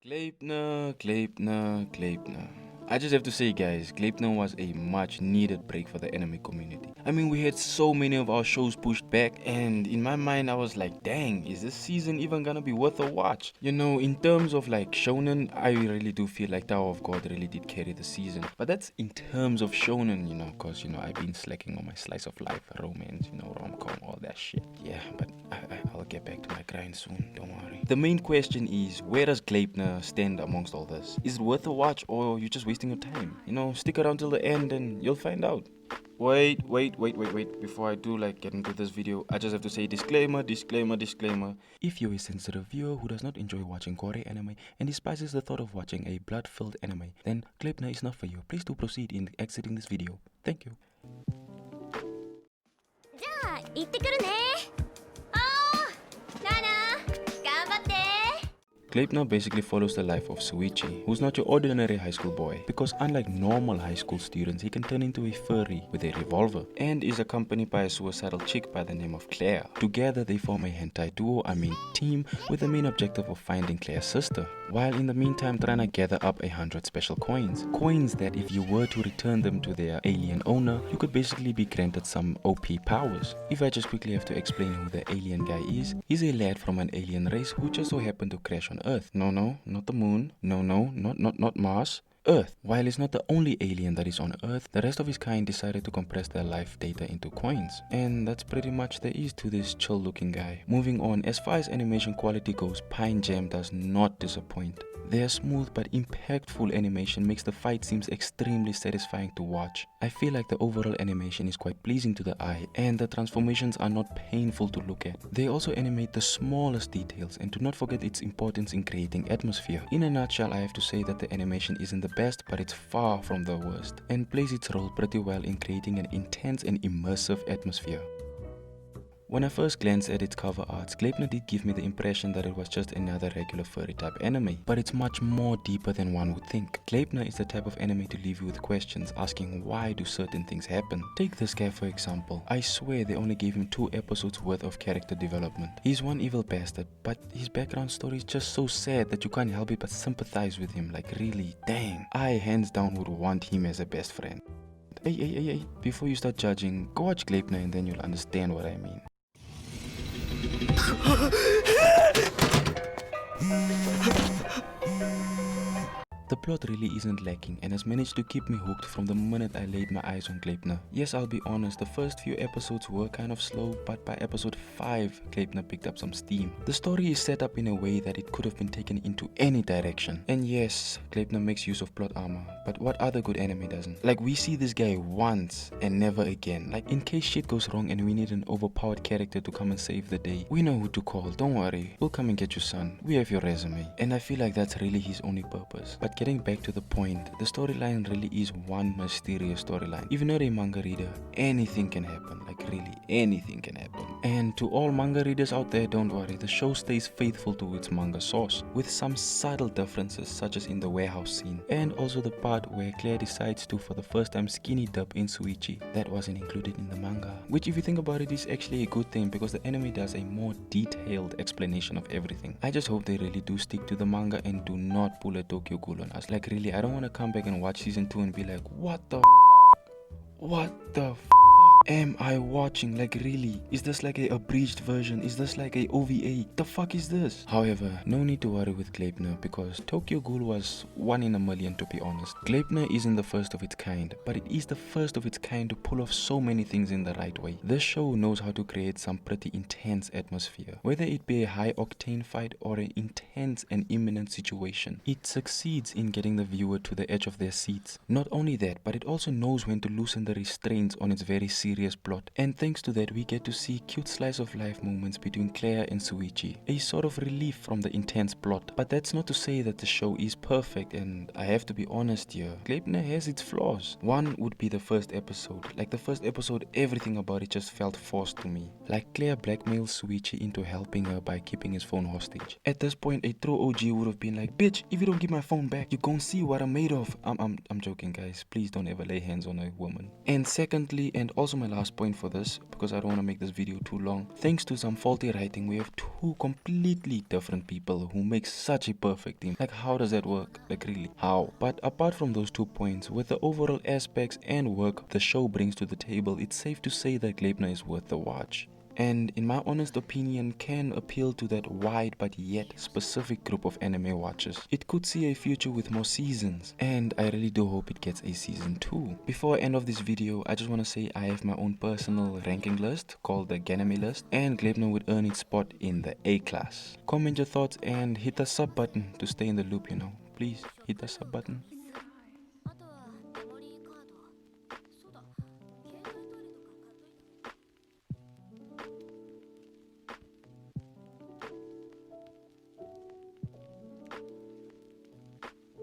Gleipnir. I just have to say, guys, Gleipnir was a much needed break for the anime community. I mean, we had so many of our shows pushed back, and in my mind, I was like, dang, is this season even gonna be worth a watch? You know, in terms of like shonen, I really do feel like Tower of God really did carry the season. But that's in terms of shonen, because, I've been slacking on my slice of life, romance, rom-com, all that shit. Yeah, but I'll get back to my grind soon, don't worry. The main question is, where does Gleipnir stand amongst all this? Is it worth a watch or you're just wasting your time? Stick around till the end and you'll find out. Wait. Before I do get into this video, I just have to say disclaimer. If you're a sensitive viewer who does not enjoy watching gore anime and despises the thought of watching a blood-filled anime, then Gleipnir is not for you. Please do proceed in exiting this video. Thank you. じゃあ行ってくるね。ララ頑張って。 Gleipnir basically follows the life of Suichi, who's not your ordinary high school boy, because unlike normal high school students, he can turn into a furry with a revolver, and is accompanied by a suicidal chick by the name of Claire. Together they form a hentai duo, team, with the main objective of finding Claire's sister, while in the meantime trying to gather up 100 special coins. Coins that if you were to return them to their alien owner, you could basically be granted some OP powers. If I just quickly have to explain who the alien guy is, he's a lad from an alien race who just so happened to crash on Earth. No, not the moon. No, not Mars. Earth. While he's not the only alien that is on Earth, the rest of his kind decided to compress their life data into coins. And that's pretty much there is to this chill looking guy. Moving on, as far as animation quality goes, Pine Jam does not disappoint. Their smooth but impactful animation makes the fight seems extremely satisfying to watch. I feel like the overall animation is quite pleasing to the eye and the transformations are not painful to look at. They also animate the smallest details and do not forget its importance in creating atmosphere. In a nutshell, I have to say that the animation isn't the best, but it's far from the worst and plays its role pretty well in creating an intense and immersive atmosphere. When I first glanced at its cover arts, Gleipnir did give me the impression that it was just another regular furry type anime, but it's much more deeper than one would think. Gleipnir is the type of anime to leave you with questions asking why do certain things happen. Take this guy for example. I swear they only gave him 2 episodes worth of character development. He's one evil bastard, but his background story is just so sad that you can't help it but sympathize with him. Like really, dang. I hands down would want him as a best friend. Hey, before you start judging, go watch Gleipnir and then you'll understand what I mean. The plot really isn't lacking and has managed to keep me hooked from the minute I laid my eyes on Gleipnir. Yes, I'll be honest, the first few episodes were kind of slow, but by episode 5, Gleipnir picked up some steam. The story is set up in a way that it could have been taken into any direction. And yes, Gleipnir makes use of plot armor, but what other good anime doesn't? Like, we see this guy once and never again. Like, in case shit goes wrong and we need an overpowered character to come and save the day, we know who to call, don't worry, we'll come and get you, son. We have your resume. And I feel like that's really his only purpose. But getting back to the point, the storyline really is one mysterious storyline. If you're not a manga reader, anything can happen. Like really, anything can happen. And to all manga readers out there, don't worry, the show stays faithful to its manga source, with some subtle differences such as in the warehouse scene, and also the part where Claire decides to for the first time skinny dip in Suichi. That wasn't included in the manga, which if you think about it is actually a good thing because the anime does a more detailed explanation of everything. I just hope they really do stick to the manga and do not pull a Tokyo Ghoul on us. Like really, I don't want to come back and watch season 2 and be like, what the am I watching? Like really, is this like a abridged version? Is this like a OVA? The fuck is this? However, no need to worry with Gleipnir because Tokyo Ghoul was 1 in a million to be honest. Gleipnir isn't the first of its kind, but it is the first of its kind to pull off so many things in the right way. This show knows how to create some pretty intense atmosphere, whether it be a high octane fight or an intense and imminent situation. It succeeds in getting the viewer to the edge of their seats. Not only that, but it also knows when to loosen the restraints on its very serious plot, and thanks to that we get to see cute slice of life moments between Claire and Suichi, a sort of relief from the intense plot. But that's not to say that the show is perfect, and I have to be honest here, Gleipnir has its flaws. One would be the first episode. Like the first episode, everything about it just felt forced to me. Like Claire blackmails Suichi into helping her by keeping his phone hostage. At this point, a true OG would have been like, bitch, if you don't give my phone back, you gon' see what I'm made of. I'm joking guys, please don't ever lay hands on a woman. And secondly, and also my last point for this, because I don't want to make this video too long. Thanks to some faulty writing, we have two completely different people who make such a perfect team. Like, how does that work? Like, really, how? But apart from those 2 points, with the overall aspects and work the show brings to the table, it's safe to say that Gleipnir is worth the watch. And in my honest opinion, can appeal to that wide but yet specific group of anime watchers. It could see a future with more seasons, and I really do hope it gets a season 2. Before I end off this video, I just want to say I have my own personal ranking list called the Ganame list, and Gleipnir would earn its spot in the A class. Comment your thoughts and hit the sub button to stay in the loop, you know. Please hit the sub button.